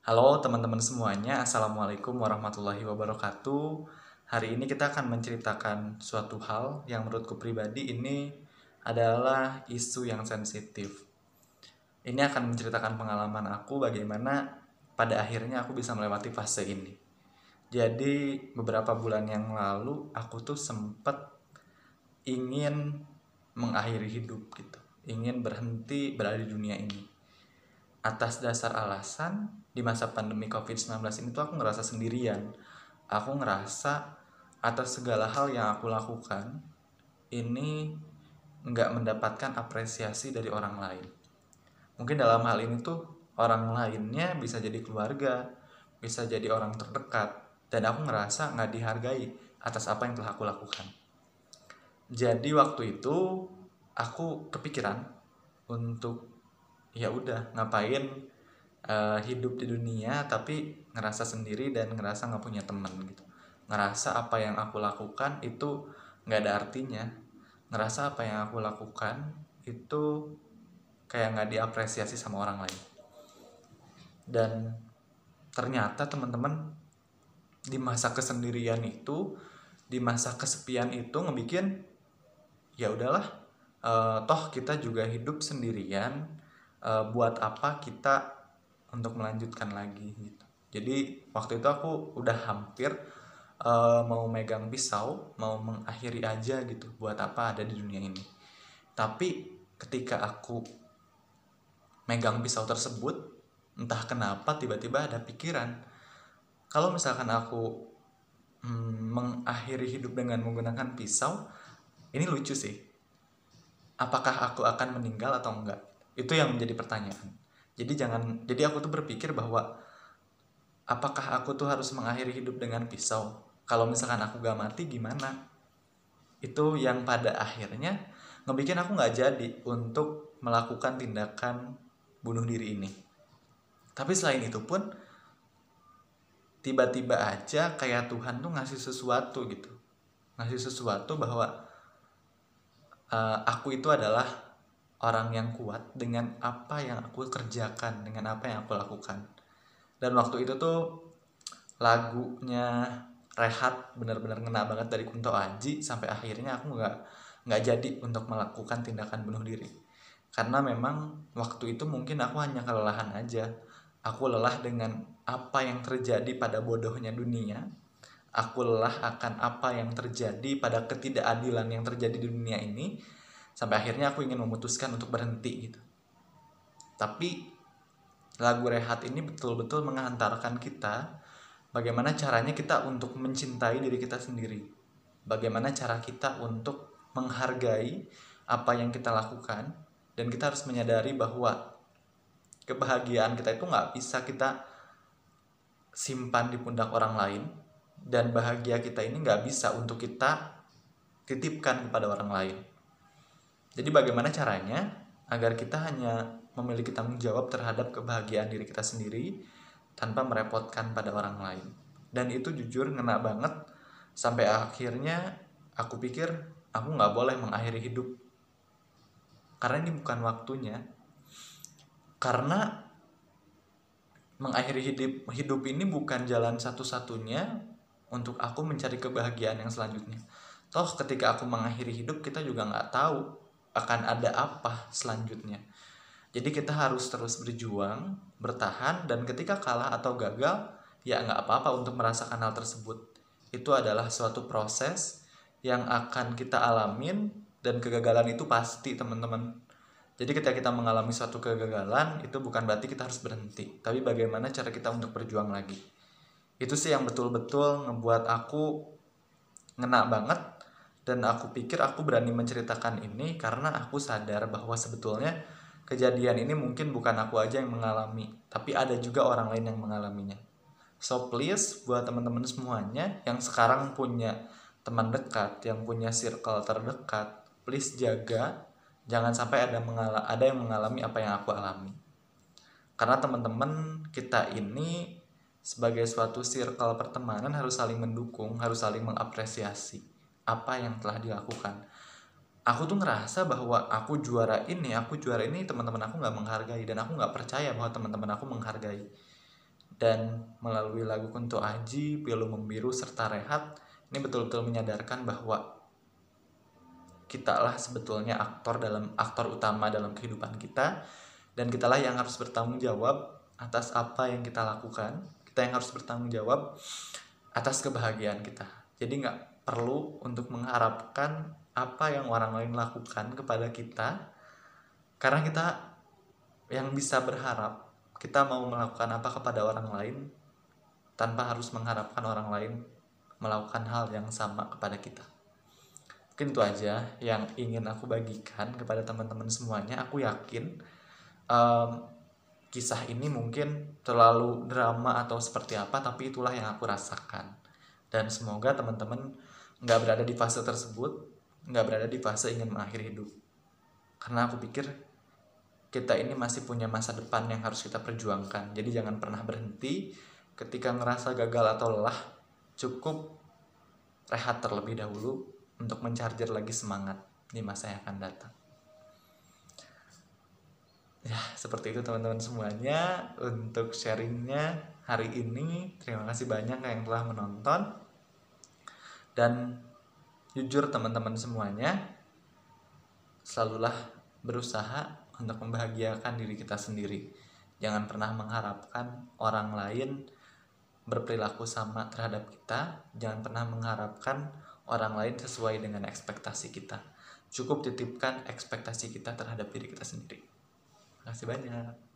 Halo teman-teman semuanya, Assalamualaikum warahmatullahi wabarakatuh. Hari ini kita akan menceritakan suatu hal yang menurutku pribadi ini adalah isu yang sensitif. Ini akan menceritakan pengalaman aku bagaimana pada akhirnya aku bisa melewati fase ini. Jadi beberapa bulan yang lalu aku tuh sempat ingin mengakhiri hidup gitu. Ingin berhenti berada di dunia ini. Atas dasar alasan di masa pandemi COVID-19 ini tuh aku ngerasa sendirian. Aku ngerasa atas segala hal yang aku lakukan ini nggak mendapatkan apresiasi dari orang lain. Mungkin dalam hal ini tuh orang lainnya bisa jadi keluarga, bisa jadi orang terdekat, dan aku ngerasa nggak dihargai atas apa yang telah aku lakukan. Jadi waktu itu aku kepikiran untuk ya udah ngapain hidup di dunia tapi ngerasa sendiri dan ngerasa nggak punya teman gitu, ngerasa apa yang aku lakukan itu nggak ada artinya, ngerasa apa yang aku lakukan itu kayak nggak diapresiasi sama orang lain. Dan ternyata teman-teman, di masa kesendirian itu, di masa kesepian itu ngebikin ya udahlah, toh kita juga hidup sendirian, buat apa kita untuk melanjutkan lagi gitu. Jadi waktu itu aku udah hampir mau megang pisau, mau mengakhiri aja gitu, buat apa ada di dunia ini. Tapi ketika aku megang pisau tersebut, entah kenapa tiba-tiba ada pikiran, kalau misalkan aku mengakhiri hidup dengan menggunakan pisau, ini lucu sih. Apakah aku akan meninggal atau enggak? Itu yang menjadi pertanyaan. Jadi aku tuh berpikir bahwa apakah aku tuh harus mengakhiri hidup dengan pisau? Kalau misalkan aku gak mati gimana? Itu yang pada akhirnya ngebikin aku gak jadi untuk melakukan tindakan bunuh diri ini. Tapi selain itu pun, tiba-tiba aja kayak Tuhan tuh ngasih sesuatu gitu. Ngasih sesuatu bahwa aku itu adalah orang yang kuat dengan apa yang aku kerjakan, dengan apa yang aku lakukan. Dan waktu itu tuh lagunya Rehat benar-benar ngena banget dari Kunto Aji, sampai akhirnya aku nggak jadi untuk melakukan tindakan bunuh diri. Karena memang waktu itu mungkin aku hanya kelelahan aja. Aku lelah dengan apa yang terjadi pada bodohnya dunia. Aku lelah akan apa yang terjadi pada ketidakadilan yang terjadi di dunia ini. Sampai akhirnya aku ingin memutuskan untuk berhenti gitu. Tapi lagu Rehat ini betul-betul menghantarkan kita bagaimana caranya kita untuk mencintai diri kita sendiri. Bagaimana cara kita untuk menghargai apa yang kita lakukan. Dan kita harus menyadari bahwa kebahagiaan kita itu gak bisa kita simpan di pundak orang lain. Dan bahagia kita ini gak bisa untuk kita titipkan kepada orang lain. Jadi bagaimana caranya agar kita hanya memiliki tanggung jawab terhadap kebahagiaan diri kita sendiri tanpa merepotkan pada orang lain. Dan itu jujur ngena banget. Sampai akhirnya aku pikir aku gak boleh mengakhiri hidup, karena ini bukan waktunya. Karena mengakhiri hidup ini bukan jalan satu-satunya untuk aku mencari kebahagiaan yang selanjutnya. Toh ketika aku mengakhiri hidup, kita juga gak tahu akan ada apa selanjutnya. Jadi kita harus terus berjuang, bertahan, dan ketika kalah atau gagal, ya gak apa-apa untuk merasakan hal tersebut. Itu adalah suatu proses yang akan kita alamin, dan kegagalan itu pasti teman-teman. Jadi ketika kita mengalami suatu kegagalan, itu bukan berarti kita harus berhenti, tapi bagaimana cara kita untuk berjuang lagi. Itu sih yang betul-betul ngebuat aku ngena banget. Dan aku pikir aku berani menceritakan ini karena aku sadar bahwa sebetulnya kejadian ini mungkin bukan aku aja yang mengalami, tapi ada juga orang lain yang mengalaminya. So please, buat teman-teman semuanya yang sekarang punya teman dekat, yang punya circle terdekat, please jaga, jangan sampai ada yang mengalami apa yang aku alami. Karena teman-teman kita ini sebagai suatu circle pertemanan harus saling mendukung, harus saling mengapresiasi apa yang telah dilakukan. Aku tuh ngerasa bahwa aku juara ini, teman-teman aku gak menghargai, dan aku gak percaya bahwa teman-teman aku menghargai. Dan melalui lagu Kunto Aji, Pilu Membiru, serta Rehat, ini betul-betul menyadarkan bahwa kita lah sebetulnya aktor utama dalam kehidupan kita, dan kitalah yang harus bertanggung jawab atas apa yang kita lakukan. Kita yang harus bertanggung jawab atas kebahagiaan kita. Jadi nggak perlu untuk mengharapkan apa yang orang lain lakukan kepada kita, karena kita yang bisa berharap kita mau melakukan apa kepada orang lain tanpa harus mengharapkan orang lain melakukan hal yang sama kepada kita. Mungkin itu aja yang ingin aku bagikan kepada teman-teman semuanya. Aku yakin kisah ini mungkin terlalu drama atau seperti apa, tapi itulah yang aku rasakan. Dan semoga teman-teman nggak berada di fase tersebut, nggak berada di fase ingin mengakhiri hidup. Karena aku pikir kita ini masih punya masa depan yang harus kita perjuangkan. Jadi jangan pernah berhenti ketika ngerasa gagal atau lelah. Cukup rehat terlebih dahulu untuk mencarger lagi semangat di masa yang akan datang. Ya, seperti itu teman-teman semuanya untuk sharingnya hari ini. Terima kasih banyak yang telah menonton. Dan jujur teman-teman semuanya, selalulah berusaha untuk membahagiakan diri kita sendiri. Jangan pernah mengharapkan orang lain berperilaku sama terhadap kita. Jangan pernah mengharapkan orang lain sesuai dengan ekspektasi kita. Cukup titipkan ekspektasi kita terhadap diri kita sendiri. Terima kasih banyak.